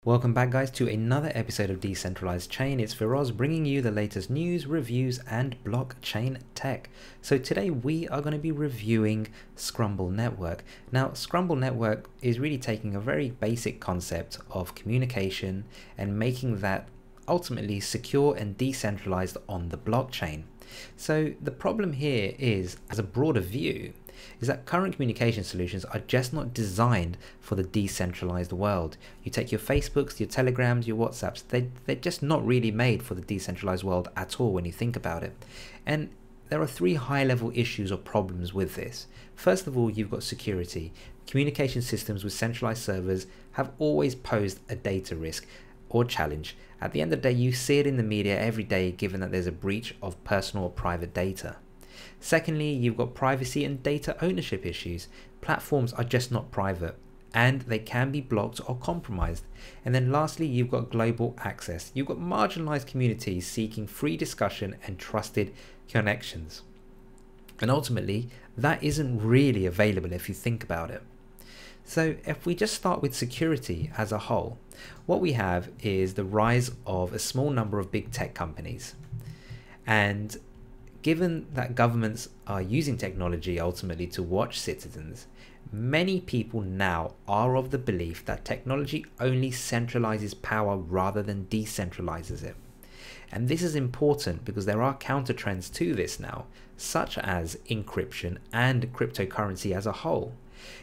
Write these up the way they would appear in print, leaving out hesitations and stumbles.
Welcome back guys to another episode of Decentralized Chain. It's Firoz bringing you the latest news, reviews and blockchain tech. So today we are going to be reviewing Skrumble Network. Now Skrumble Network is really taking a very basic concept of communication and making that ultimately secure and decentralized on the blockchain. So the problem here is, as a broader view, is that current communication solutions are just not designed for the decentralized world. You take your Facebooks, your Telegrams, your WhatsApps, they're just not really made for the decentralized world at all when you think about it. And there are three high-level issues or problems with this. First of all, you've got security. Communication systems with centralized servers have always posed a data risk or challenge. At the end of the day, you see it in the media every day, given that there's a breach of personal or private data. Secondly, you've got privacy and data ownership issues. Platforms are just not private and they can be blocked or compromised. And then lastly, you've got global access. You've got marginalized communities seeking free discussion and trusted connections. And ultimately, that isn't really available if you think about it. So if we just start with security as a whole, what we have is the rise of a small number of big tech companies. And given that governments are using technology ultimately to watch citizens, many people now are of the belief that technology only centralizes power rather than decentralizes it. And this is important because there are counter trends to this now, such as encryption and cryptocurrency as a whole.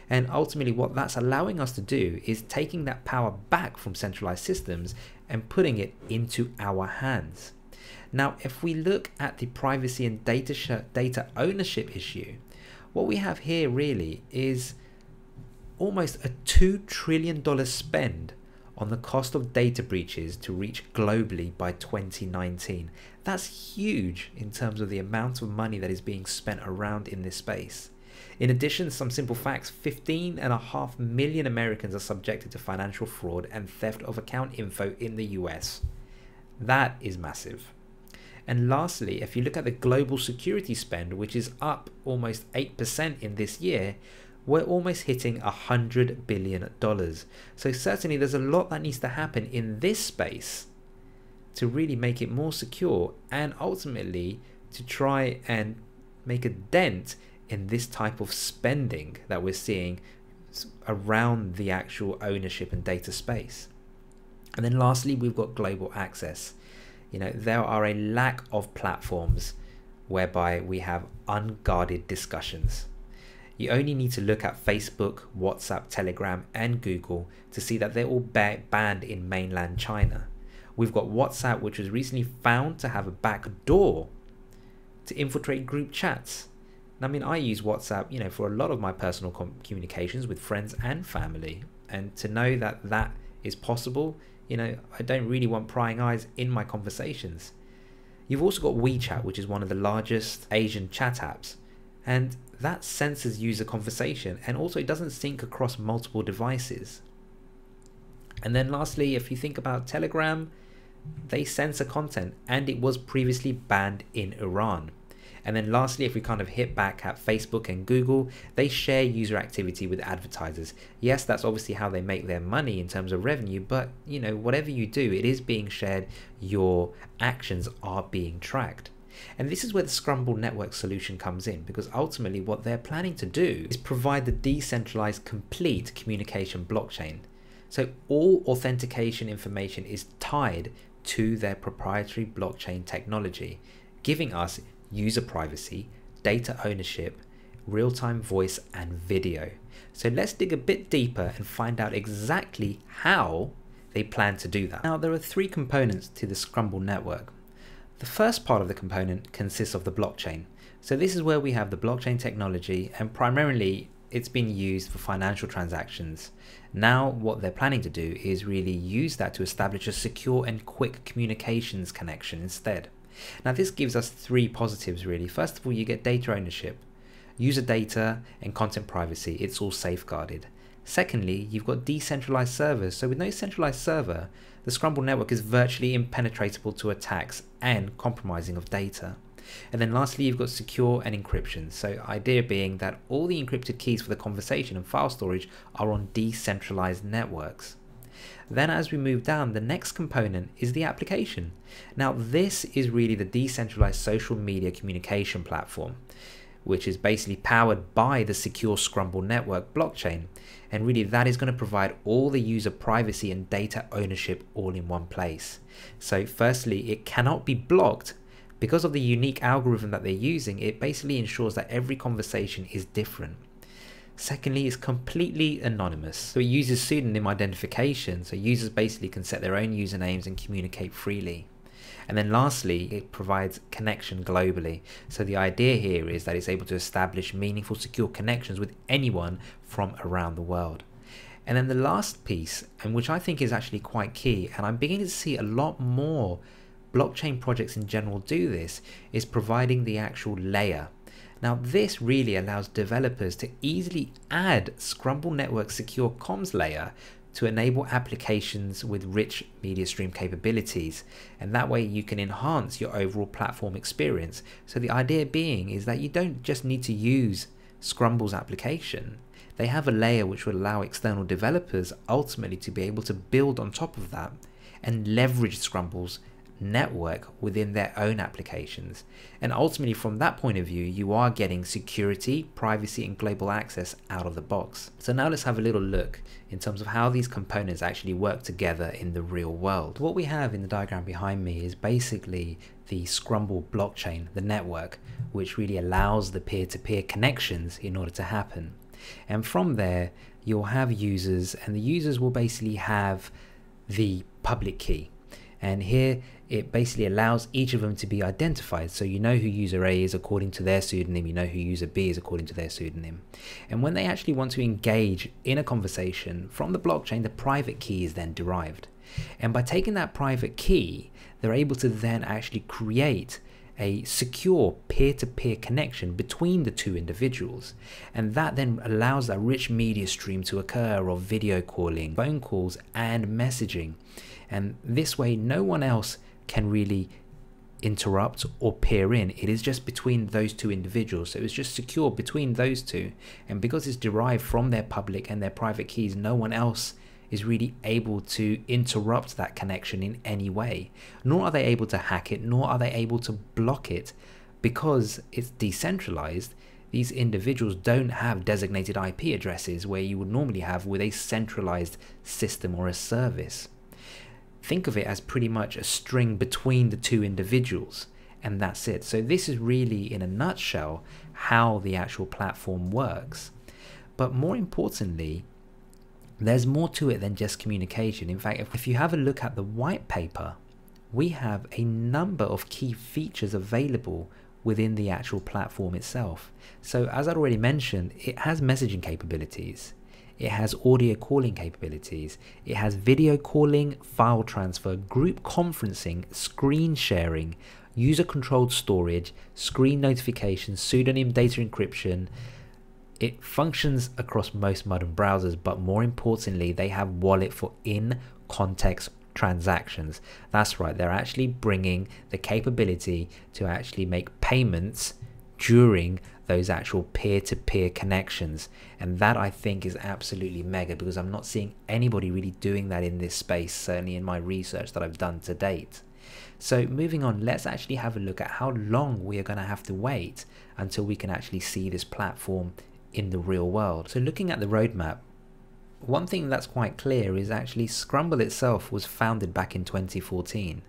And ultimately what that's allowing us to do is taking that power back from centralized systems and putting it into our hands. Now, if we look at the privacy and data ownership issue, what we have here really is almost a $2 trillion spend on the cost of data breaches to reach globally by 2019. That's huge in terms of the amount of money that is being spent around in this space. In addition, some simple facts: 15.5 million Americans are subjected to financial fraud and theft of account info in the US. That is massive. And lastly, if you look at the global security spend, which is up almost 8% in this year, we're almost hitting $100 billion. So certainly there's a lot that needs to happen in this space to really make it more secure and ultimately to try and make a dent in this type of spending that we're seeing around the actual ownership and data space. And then lastly, we've got global access. You know, there are a lack of platforms whereby we have unguarded discussions. You only need to look at Facebook, WhatsApp, Telegram, and Google to see that they're all banned in mainland China. We've got WhatsApp, which was recently found to have a back door to infiltrate group chats. And I mean, I use WhatsApp, you know, for a lot of my personal communications with friends and family. And to know that that is possible, you know, I don't really want prying eyes in my conversations. You've also got WeChat, which is one of the largest Asian chat apps, and that censors user conversation, and also it doesn't sync across multiple devices. And then lastly, if you think about Telegram, they censor content, and it was previously banned in Iran. And then lastly, if we kind of hit back at Facebook and Google, they share user activity with advertisers. Yes, that's obviously how they make their money in terms of revenue, but you know, whatever you do, it is being shared. Your actions are being tracked. And this is where the Skrumble Network solution comes in, because ultimately what they're planning to do is provide the decentralized complete communication blockchain. So all authentication information is tied to their proprietary blockchain technology, giving us user privacy, data ownership, real-time voice and video. So let's dig a bit deeper and find out exactly how they plan to do that. Now, there are three components to the Skrumble Network. The first part of the component consists of the blockchain. So this is where we have the blockchain technology, and primarily it's been used for financial transactions. Now what they're planning to do is really use that to establish a secure and quick communications connection instead. Now this gives us three positives really. First of all, you get data ownership, user data and content privacy. It's all safeguarded. Secondly, you've got decentralized servers. So with no centralized server, the Skrumble network is virtually impenetrable to attacks and compromising of data. And then lastly, you've got secure and encryption. So idea being that all the encrypted keys for the conversation and file storage are on decentralized networks. Then as we move down, the next component is the application. Now this is really the decentralized social media communication platform, which is basically powered by the secure Skrumble Network blockchain. And really that is going to provide all the user privacy and data ownership all in one place. So firstly, it cannot be blocked. Because of the unique algorithm that they're using, it basically ensures that every conversation is different. Secondly, it's completely anonymous. So it uses pseudonym identification, so users basically can set their own usernames and communicate freely. And then lastly, it provides connection globally. So the idea here is that it's able to establish meaningful, secure connections with anyone from around the world. And then the last piece, and which I think is actually quite key, and I'm beginning to see a lot more blockchain projects in general do this, is providing the actual layer. Now this really allows developers to easily add Skrumble Network secure comms layer to enable applications with rich media stream capabilities, and that way you can enhance your overall platform experience. So the idea being is that you don't just need to use Skrumble's application. They have a layer which will allow external developers ultimately to be able to build on top of that and leverage Skrumble's network within their own applications. And ultimately from that point of view, you are getting security, privacy and global access out of the box. So now let's have a little look in terms of how these components actually work together in the real world. What we have in the diagram behind me is basically the Skrumble blockchain, the network, which really allows the peer-to-peer connections in order to happen. And from there you'll have users, and the users will basically have the public key. And here it basically allows each of them to be identified. So you know who user A is according to their pseudonym, you know who user B is according to their pseudonym. And when they actually want to engage in a conversation from the blockchain, the private key is then derived. And by taking that private key, they're able to then actually create a secure peer-to-peer connection between the two individuals. And that then allows that rich media stream to occur of video calling, phone calls and messaging. And this way no one else can really interrupt or peer in. It is just between those two individuals. So it's just secure between those two. And because it's derived from their public and their private keys, no one else is really able to interrupt that connection in any way. Nor are they able to hack it, nor are they able to block it. Because it's decentralized, these individuals don't have designated IP addresses where you would normally have with a centralized system or a service. Think of it as pretty much a string between the two individuals, and that's it. So this is really, in a nutshell, how the actual platform works. But more importantly, there's more to it than just communication. In fact, if you have a look at the white paper, we have a number of key features available within the actual platform itself. So as I already mentioned, it has messaging capabilities. It has audio calling capabilities. It has video calling, file transfer, group conferencing, screen sharing, user-controlled storage, screen notifications, pseudonym data encryption. It functions across most modern browsers, but more importantly, they have wallet for in-context transactions. That's right, they're actually bringing the capability to actually make payments during those actual peer-to-peer connections, and that I think is absolutely mega, because I'm not seeing anybody really doing that in this space, certainly in my research that I've done to date. So moving on, let's actually have a look at how long we are going to have to wait until we can actually see this platform in the real world. So looking at the roadmap, one thing that's quite clear is actually Skrumble itself was founded back in 2014.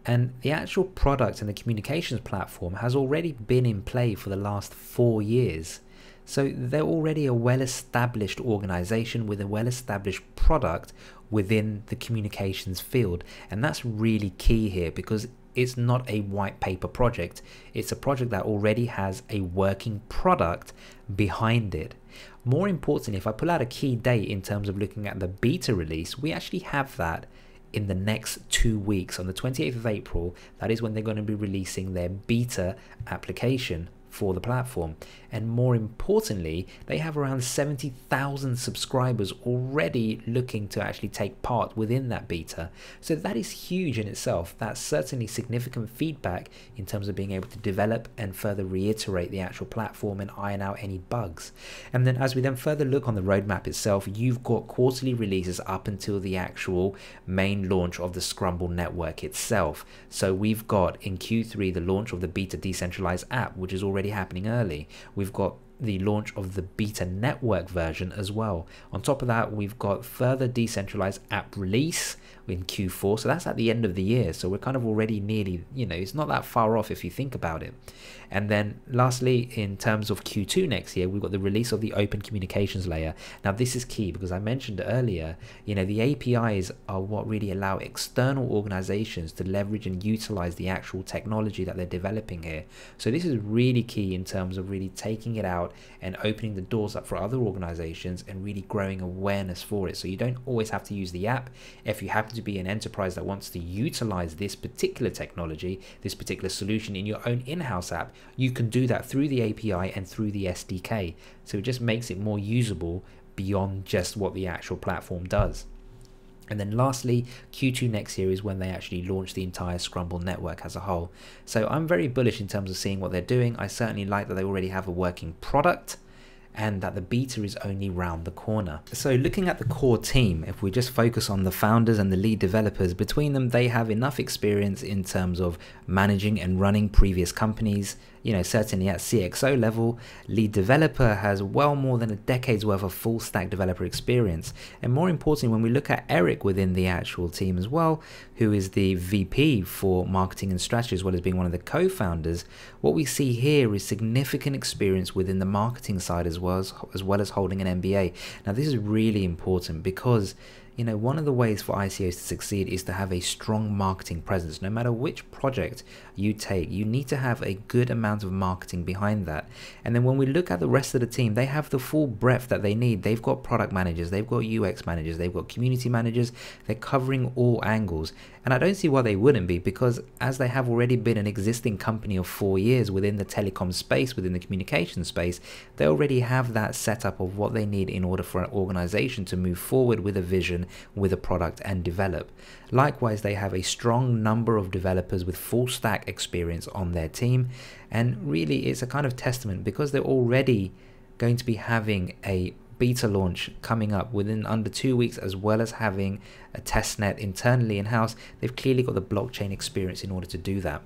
And the actual product and the communications platform has already been in play for the last 4 years. So they're already a well-established organization with a well-established product within the communications field. And that's really key here, because it's not a white paper project. It's a project that already has a working product behind it. More importantly, if I pull out a key date in terms of looking at the beta release, we actually have that in the next 2 weeks. On the 28th of April, that is when they're going to be releasing their beta application for the platform. And more importantly, they have around 70,000 subscribers already looking to actually take part within that beta. So that is huge in itself. That's certainly significant feedback in terms of being able to develop and further reiterate the actual platform and iron out any bugs. And then as we then further look on the roadmap itself, you've got quarterly releases up until the actual main launch of the Skrumble network itself. So we've got in Q3 the launch of the beta decentralized app, which is already happening early. We've got the launch of the beta network version as well. On top of that, we've got further decentralized app release in Q4, so that's at the end of the year, so we're kind of already nearly, you know, it's not that far off if you think about it. And then lastly, in terms of Q2 next year, we've got the release of the open communications layer. Now this is key because I mentioned earlier, you know, the APIs are what really allow external organizations to leverage and utilize the actual technology that they're developing here. So this is really key in terms of really taking it out and opening the doors up for other organizations and really growing awareness for it. So you don't always have to use the app. If you happen to be an enterprise that wants to utilize this particular technology, this particular solution in your own in-house app, you can do that through the API and through the SDK. So it just makes it more usable beyond just what the actual platform does. And then lastly, Q2 next year is when they actually launch the entire Skrumble network as a whole. So I'm very bullish in terms of seeing what they're doing. I certainly like that they already have a working product and that the beta is only round the corner. So looking at the core team, if we just focus on the founders and the lead developers, between them they have enough experience in terms of managing and running previous companies. You know, certainly at CXO level, lead developer has well more than a decade's worth of full stack developer experience. And more importantly, when we look at Eric within the actual team as well, who is the VP for marketing and strategy, as well as being one of the co-founders, what we see here is significant experience within the marketing side as well as holding an MBA. Now this is really important because, you know, one of the ways for ICOs to succeed is to have a strong marketing presence. No matter which project you take, you need to have a good amount of marketing behind that. And then when we look at the rest of the team, they have the full breadth that they need. They've got product managers, they've got UX managers, they've got community managers. They're covering all angles. And I don't see why they wouldn't be, because as they have already been an existing company of 4 years within the telecom space, within the communication space, they already have that setup of what they need in order for an organization to move forward with a vision, with a product and develop. Likewise, they have a strong number of developers with full stack experience on their team, and really it's a kind of testament because they're already going to be having a beta launch coming up within under 2 weeks, as well as having a testnet internally in-house. They've clearly got the blockchain experience in order to do that.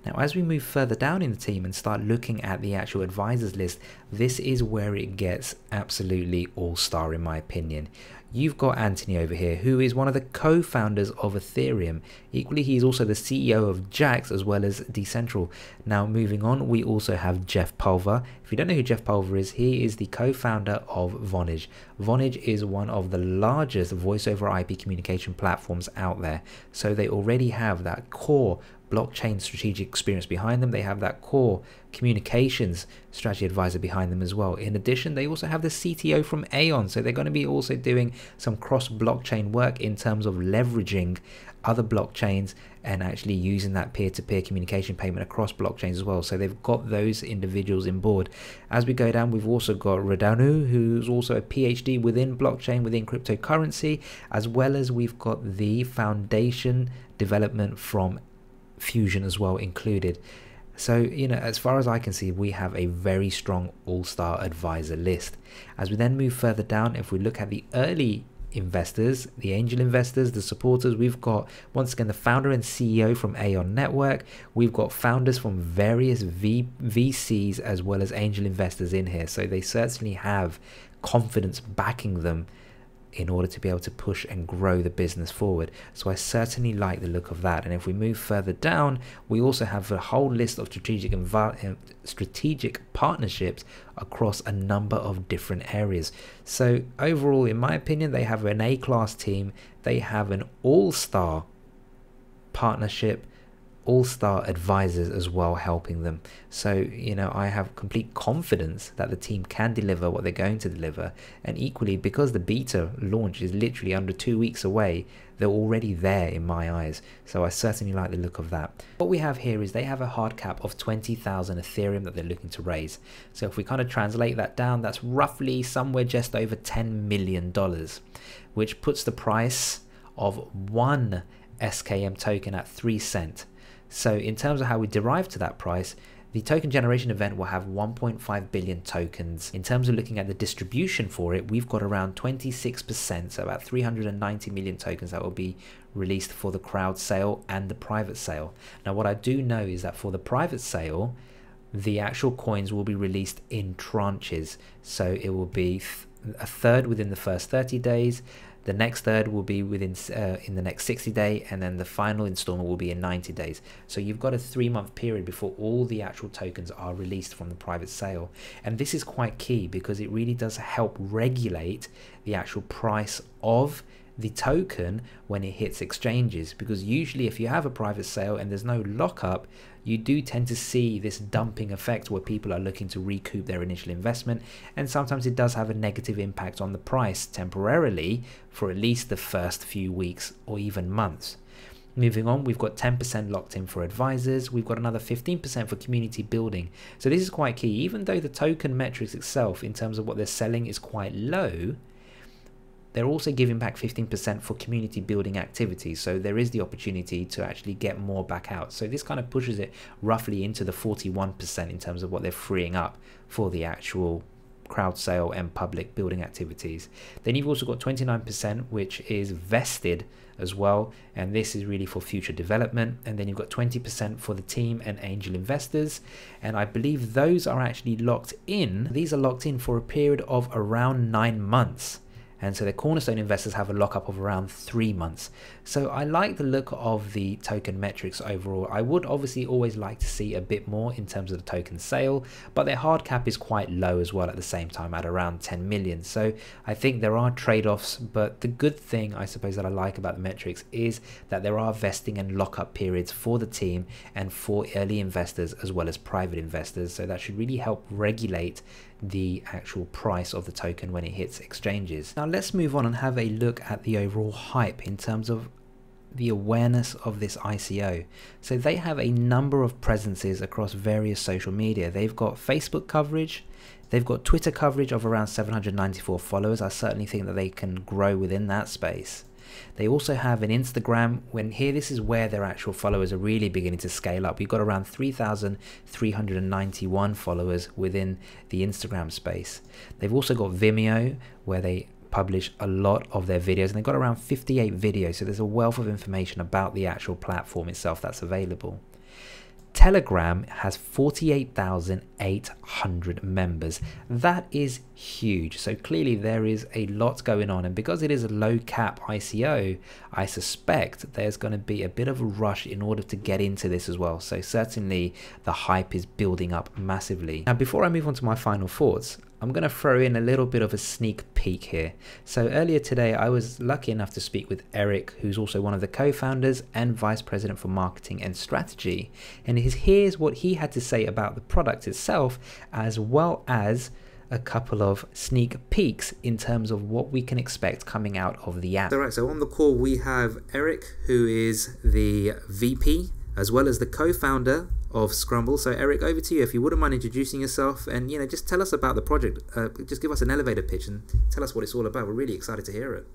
Now, as we move further down in the team and start looking at the actual advisors list, this is where it gets absolutely all-star in my opinion. You've got Anthony over here, who is one of the co-founders of ETHEREUM. Equally, he's also the CEO of Jax as well as Decentral. Now, moving on, we also have Jeff Pulver. If you don't know who Jeff Pulver is, he is the co-founder of Vonage. Vonage is one of the largest voice over IP communication platforms out there. So they already have that core blockchain strategic experience behind them. They have that core communications strategy advisor behind them as well. In addition, they also have the CTO from AION, so they're going to be also doing some cross blockchain work in terms of leveraging other blockchains and actually using that peer-to-peer communication payment across blockchains as well. So they've got those individuals in board. As we go down, we've also got Radanu, who's also a PhD within blockchain, within cryptocurrency, as well as we've got the foundation development from Fusion as well included. So, you know, as far as I can see, we have a very strong all-star advisor list. As we then move further down, if we look at the early investors, the angel investors, the supporters, we've got once again the founder and CEO from AION Network. We've got founders from various VCs as well as angel investors in here. So they certainly have confidence backing them in order to be able to push and grow the business forward. So I certainly like the look of that. And if we move further down, we also have a whole list of strategic partnerships across a number of different areas. So overall, in my opinion, they have an A-class team. They have an all-star partnership all-star advisors as well helping them. So, you know, I have complete confidence that the team can deliver what they're going to deliver. And equally, because the beta launch is literally under 2 weeks away, they're already there in my eyes. So I certainly like the look of that. What we have here is they have a hard cap of 20,000 Ethereum that they're looking to raise. So if we kind of translate that down, that's roughly somewhere just over $10 million, which puts the price of one SKM token at 3 cents. So in terms of how we derive to that price, the token generation event will have 1.5 billion tokens. In terms of looking at the distribution for it, we've got around 26%, so about 390 million tokens that will be released for the crowd sale and the private sale. Now, what I do know is that for the private sale, the actual coins will be released in tranches. So it will be a third within the first 30 days, the next third will be within in the next 60 days, and then the final installment will be in 90 days. So you've got a 3-month period before all the actual tokens are released from the private sale. And this is quite key because it really does help regulate the actual price of the token when it hits exchanges, because usually if you have a private sale and there's no lockup, you do tend to see this dumping effect where people are looking to recoup their initial investment, and sometimes it does have a negative impact on the price temporarily for at least the first few weeks or even months. Moving on, we've got 10% locked in for advisors. We've got another 15% for community building. So this is quite key. Even though the token metrics itself in terms of what they're selling is quite low, they're also giving back 15% for community building activities. So there is the opportunity to actually get more back out. So this kind of pushes it roughly into the 41% in terms of what they're freeing up for the actual crowd sale and public building activities. Then you've also got 29%, which is vested as well, and this is really for future development. And then you've got 20% for the team and angel investors, and I believe those are actually locked in. These are locked in for a period of around 9 months. And so the cornerstone investors have a lockup of around 3 months. So I like the look of the token metrics overall. I would obviously always like to see a bit more in terms of the token sale, but their hard cap is quite low as well at the same time at around 10 million. So I think there are trade-offs, but the good thing I suppose that I like about the metrics is that there are vesting and lockup periods for the team and for early investors as well as private investors. So that should really help regulate the actual price of the token when it hits exchanges. Now let's move on and have a look at the overall hype in terms of the awareness of this ICO. So they have a number of presences across various social media. They've got Facebook coverage, they've got Twitter coverage of around 794 followers. I certainly think that they can grow within that space. They also have an Instagram. When here, this is where their actual followers are really beginning to scale up. We've got around 3,391 followers within the Instagram space. They've also got Vimeo, where they publish a lot of their videos, and they've got around 58 videos. So there's a wealth of information about the actual platform itself that's available. Telegram has 48,800 members. That is huge. So clearly there is a lot going on, and because it is a low cap ICO, I suspect there's going to be a bit of a rush in order to get into this as well. So certainly the hype is building up massively. Now before I move on to my final thoughts, I'm going to throw in a little bit of a sneak peek here. So earlier today, I was lucky enough to speak with Eric, who's also one of the co-founders and vice president for marketing and strategy. And here's what he had to say about the product itself, as well as a couple of sneak peeks in terms of what we can expect coming out of the app. All right, so on the call, we have Eric, who is the VP, as well as the co-founder of Skrumble. So Eric, over to you. If you wouldn't mind introducing yourself and, you know, just tell us about the project. Just give us an elevator pitch and tell us what it's all about. We're really excited to hear it.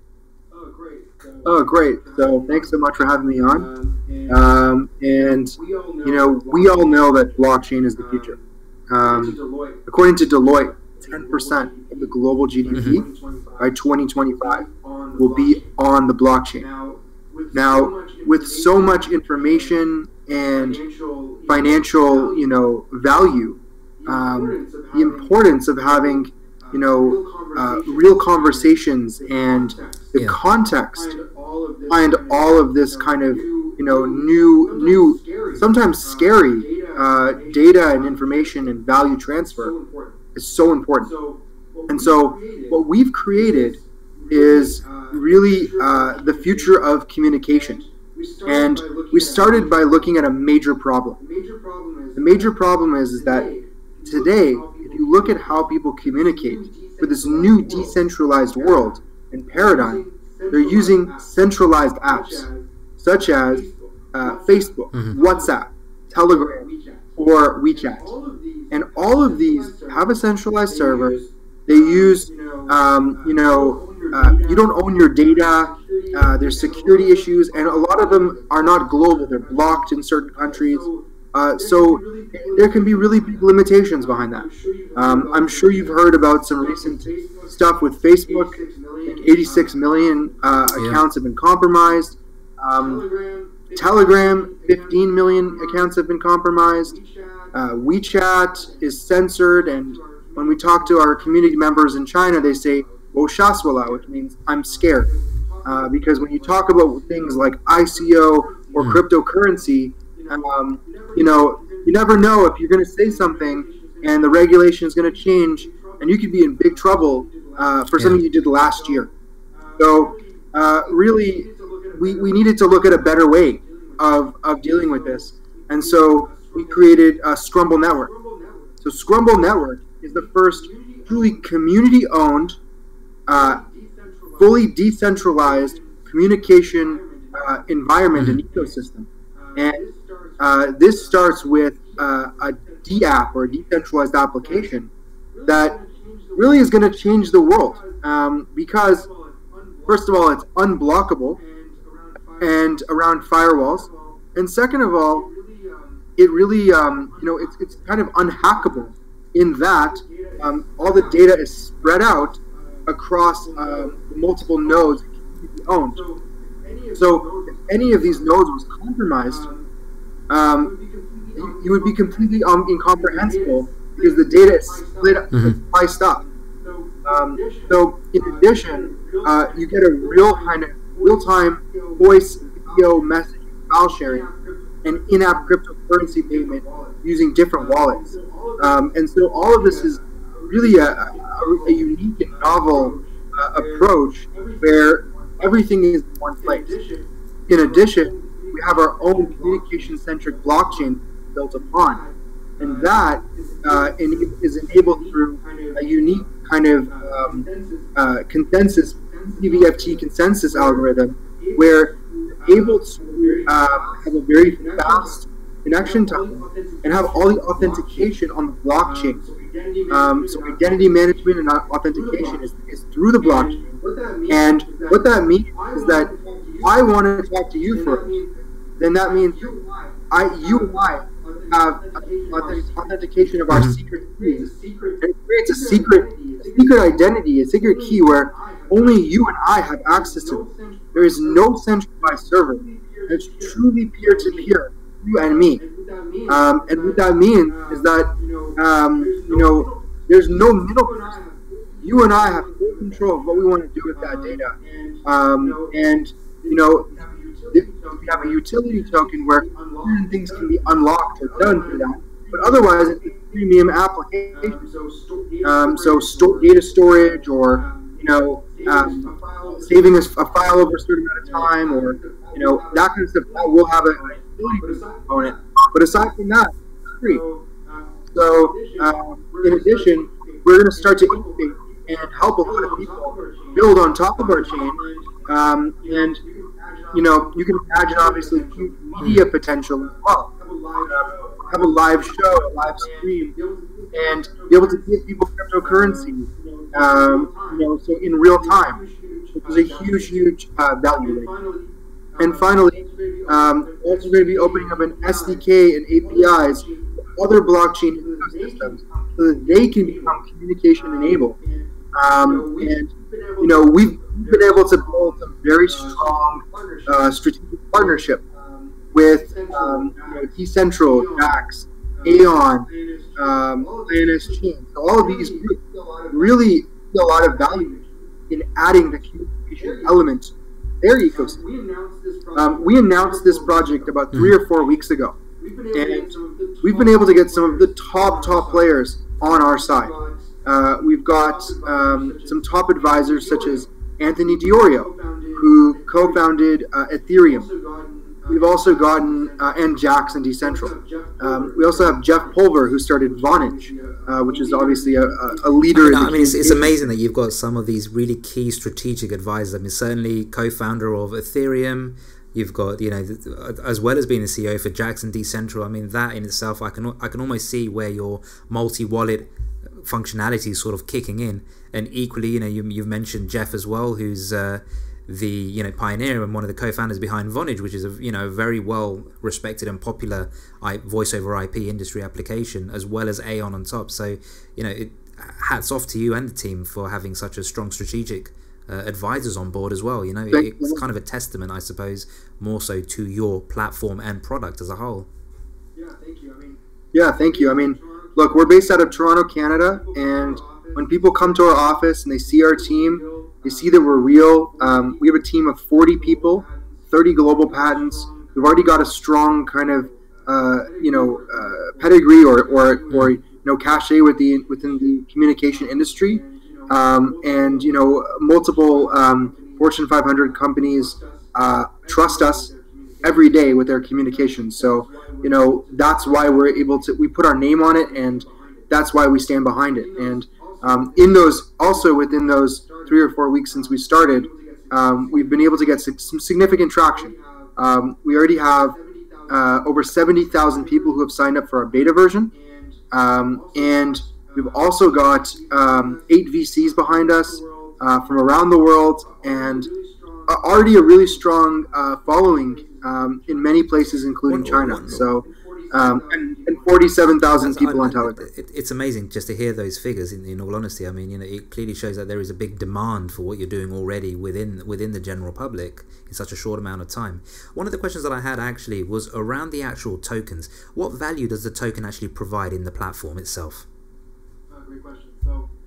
Oh, great. So thanks so much for having me on. And, you know, we all know that blockchain is the future. According to Deloitte, 10% of the global GDP by 2025 will be on the blockchain. Now, with so much information and financial, you know, value, the importance of having, you know, real conversations and the context behind all of this kind of, you know, new, sometimes scary data and information and value transfer is so important. And so what we've created is really the future of communication. And we started by looking at a major problem. The major problem is that today, if you look at how people communicate with this new decentralized world and paradigm, they're using centralized apps such as Facebook, WhatsApp, Telegram, or WeChat. And all of these have a centralized server. They use, you don't own your data. There's security issues, and a lot of them are not global. They're blocked in certain countries. So there can be really big limitations behind that. I'm sure you've heard about some recent stuff with Facebook. Like 86 million accounts have been compromised. Telegram, 15 million accounts have been compromised. WeChat is censored, and when we talk to our community members in China, they say "wo shaswala," which means "I'm scared," because when you talk about things like ICO or cryptocurrency, you never know if you're going to say something and the regulation is going to change, and you could be in big trouble for something you did last year. So really, we needed to look at a better way of dealing with this, and so we created a Skrumble Network. So Skrumble Network is the first truly community-owned, fully decentralized communication environment and ecosystem. And this starts with a DApp, or a decentralized application, that really is going to change the world. Because, first of all, it's unblockable and around firewalls. And second of all, it really, it's kind of unhackable in that all the data is spread out across multiple nodes owned. So if any of these nodes was compromised, it would be completely incomprehensible because the data is spliced up. So in addition, you get a real-time voice, video, message, file sharing, and in-app cryptocurrency payment using different wallets. And so all of this is really a unique and novel approach where everything is in one place. In addition, we have our own communication-centric blockchain built upon, and that is enabled through a unique kind of consensus, CVFT consensus algorithm, where you're able to have a very fast connection time and have all the authentication on the blockchain. So identity management and authentication is through the blockchain. And what that means is that if I want to talk to you first, then that means you and I have authentication of our secret keys. And it creates a secret identity, a secret key where only you and I have access to it. There is no centralized server. It's truly peer-to-peer, you and me. And what that means is that, there's no middle person. You and I have full control of what we want to do with that data. We have a utility token where certain things can be unlocked or done through that. But otherwise, it's a premium application. So data storage, or saving a file over a certain amount of time, or that kind of stuff, that will have a utility component. But aside from that, it's free. So in addition, we're going to start to innovate and help a lot of people build on top of our chain. And you can imagine obviously huge media potential as well. Have a live show, a live stream, and be able to give people cryptocurrency, so in real time, which is a huge value rate. And finally, we're also going to be opening up an SDK and APIs for other blockchain ecosystems so that they can become communication enabled. We've been able to build a very strong strategic partnership with Decentral, DAX, AION, INS Chain. So all of these groups really see a lot of value in adding the communication element to their ecosystem. We announced this project about 3 or 4 weeks ago, and we've been able to get some of the top players on our side. We've got some top advisors such as Anthony Diorio, who co-founded ETHEREUM. we've also gotten and Jax and Decentral. We also have Jeff Pulver, who started Vonage, which is obviously a leader. I mean, it's amazing that you've got some of these really key strategic advisors. I mean, certainly co-founder of ETHEREUM. You've got, you know, as well as being the CEO for Jax and Decentral. I mean, that in itself, I can almost see where your multi-wallet functionality is sort of kicking in. And equally, you know, you've mentioned Jeff as well, who's the, you know, pioneer and one of the co-founders behind Vonage, which is a, you know, very well respected and popular voice over IP industry application, as well as AION on top. So, you know, hats off to you and the team for having such a strong strategic advisors on board as well. You know, it's kind of a testament, I suppose, more so to your platform and product as a whole. Yeah, thank you. I mean, look, we're based out of Toronto, Canada, and when people come to our office and they see our team, they see that we're real. We have a team of 40 people, 30 global patents. We've already got a strong kind of, pedigree or you know, cachet within the communication industry. And, you know, multiple Fortune 500 companies trust us every day with their communications. So, you know, that's why we're able to, we put our name on it, and that's why we stand behind it. And within those 3 or 4 weeks since we started, we've been able to get some significant traction. We already have over 70,000 people who have signed up for our beta version. And we've also got 8 VCs behind us from around the world, and already a really strong following in many places, including China. So, and 47,000 people on Telegram. It's amazing just to hear those figures. In all honesty, I mean, you know, it clearly shows that there is a big demand for what you're doing already within the general public in such a short amount of time. One of the questions that I had actually was around the actual tokens. What value does the token actually provide in the platform itself?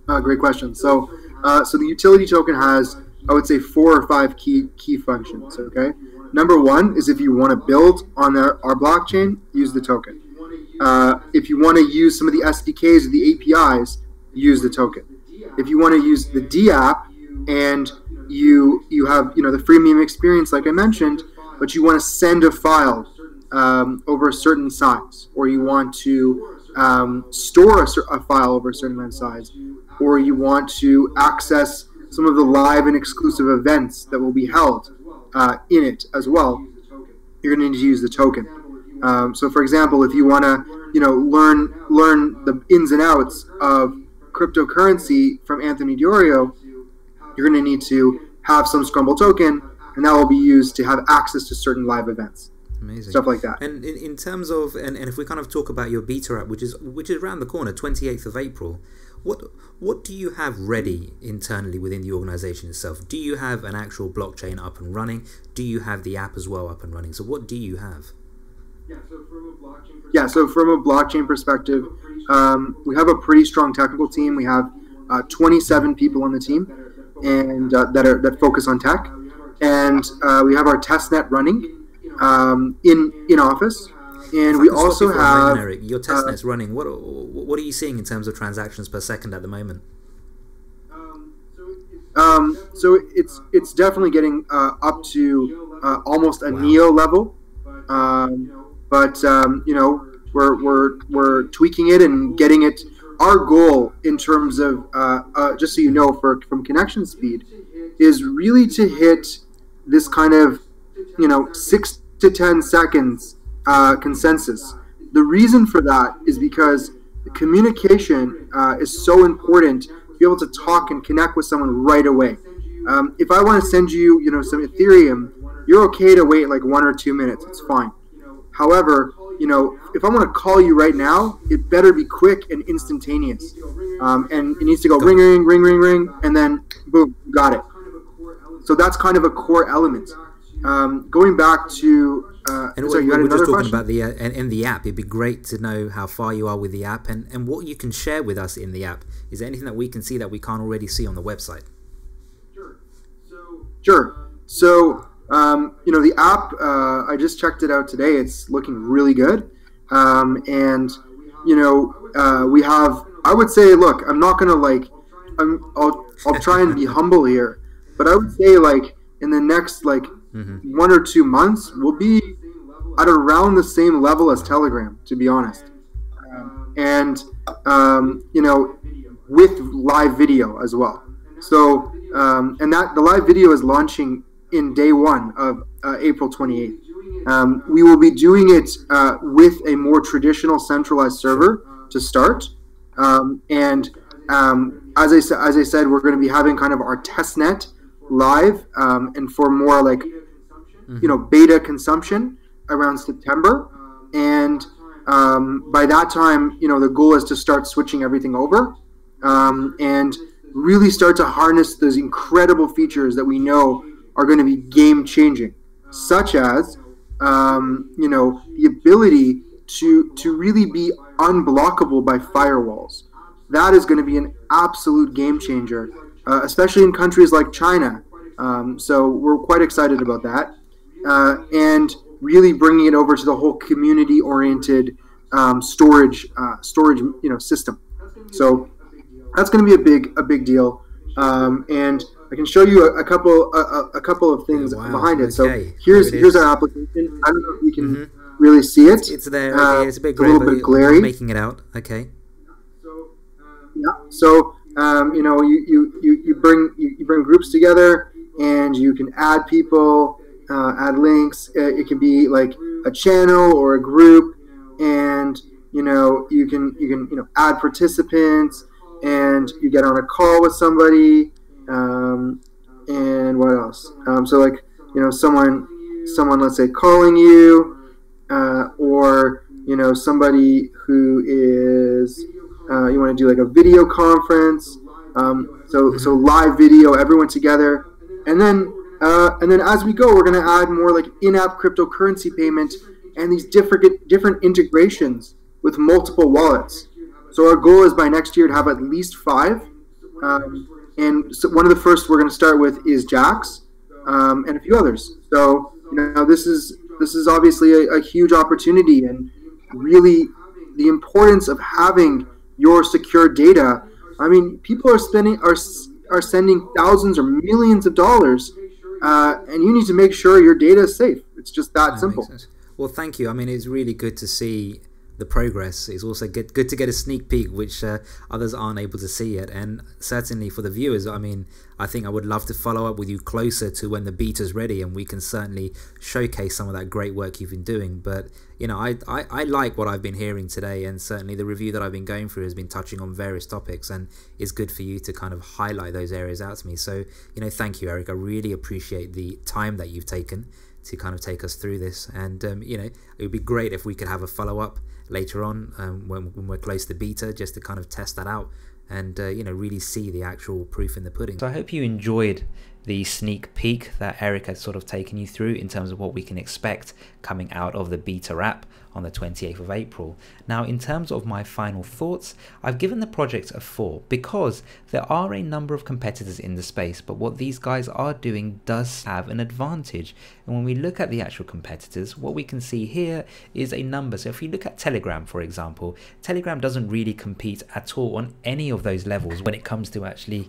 Great question. So the utility token has, I would say, 4 or 5 key functions. Okay, number one is if you want to build on our blockchain, use the token. If you want to use some of the SDKs or the APIs, use the token. If you want to use the D app and you have, you know, the freemium experience like I mentioned, but you want to send a file over a certain size, or you want to store a file over a certain amount of size, or you want to access some of the live and exclusive events that will be held in it as well, you're going to need to use the token. So, for example, if you want to, you know, learn the ins and outs of cryptocurrency from Anthony Diorio, you're going to need to have some Skrumble token, and that will be used to have access to certain live events. Amazing. Stuff like that. And in terms of, and if we kind of talk about your beta app, which is around the corner, 28th of April, what do you have ready internally within the organization itself? Do you have an actual blockchain up and running? Do you have the app as well up and running? So what do you have? So from a blockchain perspective, we have a pretty strong technical team. We have 27 people on the team, and that focus on tech, and we have our testnet running in office, and we also have Eric, your testnet's running. What are you seeing in terms of transactions per second at the moment? So it's definitely getting up to almost a Neo level, but you know, we're tweaking it and getting it. Our goal in terms of just so you know, from connection speed, is really to hit this kind of, you know, 6 to 10 seconds consensus. The reason for that is because the communication is so important to be able to talk and connect with someone right away. If I want to send you, you know, some Ethereum, you're okay to wait like 1 or 2 minutes. It's fine. However, you know, if I want to call you right now, it better be quick and instantaneous. And it needs to go ring, ring, ring, ring, ring, and then boom, got it. So that's kind of a core element. Going back to and sorry, we're just talking question? about the and the app. It'd be great to know how far you are with the app and what you can share with us in the app. Is there anything that we can see that we can't already see on the website? Sure. So you know, the app, I just checked it out today. It's looking really good, and you know, we have. I would say, look, I'm not gonna I'll try and be humble here, but I would say, like, in the next 1 or 2 months, we'll be at around the same level as Telegram, to be honest. And you know, with live video as well. So and that the live video is launching in day 1 of April 28th. We will be doing it with a more traditional centralized server to start, and as I said, we're going to be having kind of our testnet live, and for more like, you know, beta consumption around September. And by that time, you know, the goal is to start switching everything over, and really start to harness those incredible features that we know are going to be game changing, such as you know, the ability to really be unblockable by firewalls. That is going to be an absolute game changer, especially in countries like China. So we're quite excited about that, and really bringing it over to the whole community-oriented storage, you know, system. So that's going to be a big deal, and I can show you a couple of things behind it. So here's our application. I don't know if you can really see it. It's there. Okay. It's a bit little bit glary. I'm making it out. Okay. Yeah. So you know, you bring groups together, and you can add people, add links. It can be like a channel or a group, and you know, you can you know, add participants, and you get on a call with somebody. And what else? So like, you know, someone let's say calling you, or you know, somebody who is you want to do like a video conference. So live video, everyone together, and then as we go, we're going to add more like in-app cryptocurrency payment and these different integrations with multiple wallets. So our goal is by next year to have at least 5. And so one of the first we're going to start with is Jax, and a few others. So you know, this is obviously a huge opportunity, and really the importance of having your secure data. I mean, people are sending thousands or millions of dollars, and you need to make sure your data is safe. It's just that simple. Well, thank you. I mean, it's really good to see the progress. It's also good to get a sneak peek, which others aren't able to see yet. And certainly for the viewers, I mean, I think I would love to follow up with you closer to when the beta's ready, and we can certainly showcase some of that great work you've been doing. But you know, I like what I've been hearing today, and certainly the review that I've been going through has been touching on various topics, and it's good for you to kind of highlight those areas out to me. So you know, thank you, Eric. I really appreciate the time that you've taken to kind of take us through this, and you know, it would be great if we could have a follow-up later on, when we're close to beta, just to kind of test that out and you know, really see the actual proof in the pudding. So I hope you enjoyed the sneak peek that Eric has sort of taken you through in terms of what we can expect coming out of the beta app on the 28th of April. Now, in terms of my final thoughts, I've given the project a 4 because there are a number of competitors in the space, but what these guys are doing does have an advantage. And when we look at the actual competitors, what we can see here is a number. So if you look at Telegram, for example, Telegram doesn't really compete at all on any of those levels when it comes to actually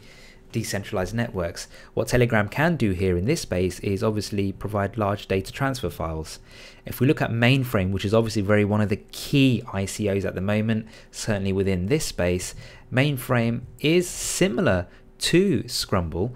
decentralized networks. What Telegram can do here in this space is obviously provide large data transfer files. If we look at Mainframe, which is obviously one of the key ICOs at the moment, certainly within this space, Mainframe is similar to Skrumble,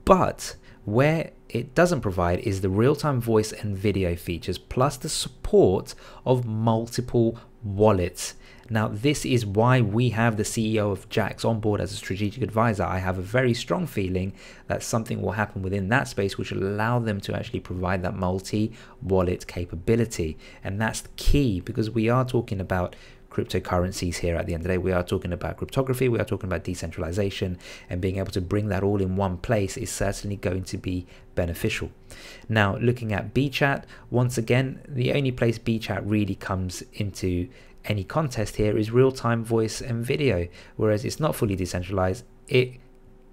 but where it doesn't provide is the real-time voice and video features, plus the support of multiple wallets. Now, this is why we have the CEO of Jax on board as a strategic advisor. I have a very strong feeling that something will happen within that space which will allow them to actually provide that multi-wallet capability. And that's key, because we are talking about cryptocurrencies here at the end of the day. We are talking about cryptography, we are talking about decentralization, and being able to bring that all in one place is certainly going to be beneficial. Now, looking at bchat, once again, the only place bchat really comes into any contest here is real-time voice and video, whereas it's not fully decentralized, it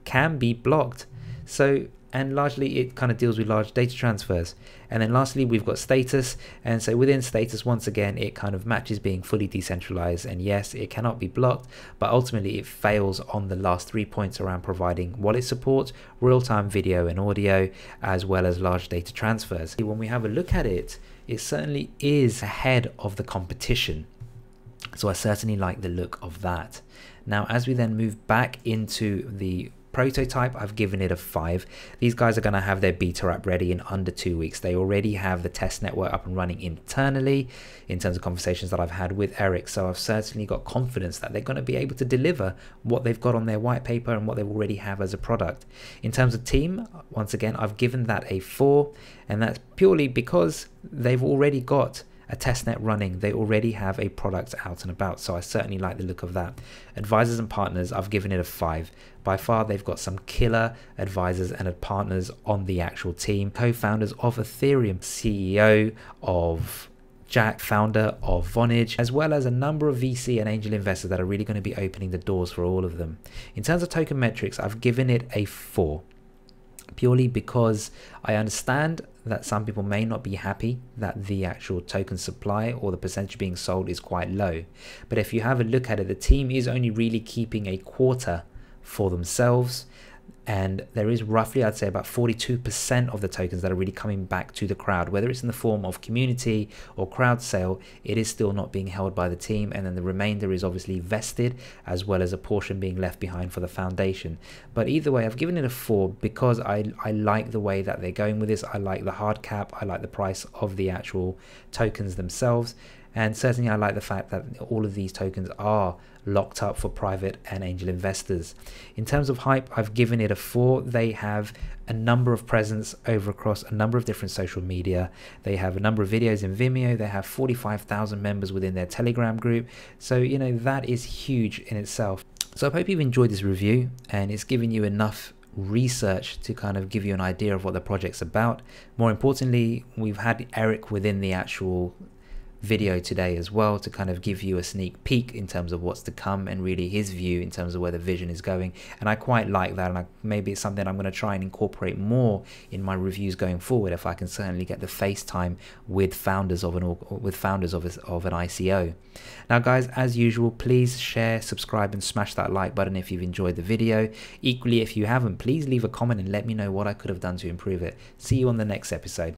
can be blocked. So and largely it kind of deals with large data transfers. And then lastly, we've got status, and so within status, once again, it kind of matches being fully decentralized, and yes, it cannot be blocked, but ultimately it fails on the last 3 points around providing wallet support, real-time video and audio, as well as large data transfers. When we have a look at it, it certainly is ahead of the competition, so I certainly like the look of that. Now, as we then move back into the prototype, I've given it a 5. These guys are going to have their beta app ready in under 2 weeks. They already have the test network up and running internally in terms of conversations that I've had with Eric, so I've certainly got confidence that they're going to be able to deliver what they've got on their white paper and what they already have as a product. In terms of team, once again, I've given that a 4, and that's purely because they've already got a testnet running. They already have a product out and about, so I certainly like the look of that. Advisors and partners, I've given it a 5. By far, they've got some killer advisors and partners on the actual team. Co-founders of ETHEREUM, CEO of Jack, founder of Vonage, as well as a number of VC and angel investors that are really going to be opening the doors for all of them. In terms of token metrics, I've given it a 4. Purely because I understand that some people may not be happy that the actual token supply or the percentage being sold is quite low. But if you have a look at it, the team is only really keeping a quarter for themselves. And there is roughly, I'd say, about 42% of the tokens that are really coming back to the crowd, whether it's in the form of community or crowd sale. It is still not being held by the team, and then the remainder is obviously vested, as well as a portion being left behind for the foundation. But either way, I've given it a 4 because I like the way that they're going with this. I like the hard cap, I like the price of the actual tokens themselves, and certainly I like the fact that all of these tokens are locked up for private and angel investors. In terms of hype, I've given it a 4. They have a number of presence over across a number of different social media. They have a number of videos in Vimeo. They have 45,000 members within their Telegram group. So, you know, that is huge in itself. So I hope you've enjoyed this review and it's given you enough research to kind of give you an idea of what the project's about. More importantly, we've had Eric within the actual video today as well to kind of give you a sneak peek in terms of what's to come and really his view in terms of where the vision is going, and I quite like that, and maybe it's something I'm going to try and incorporate more in my reviews going forward if I can certainly get the FaceTime with founders of an ICO. Now guys, as usual, please share, subscribe and smash that like button if you've enjoyed the video. Equally, if you haven't, please leave a comment and let me know what I could have done to improve it. See you on the next episode.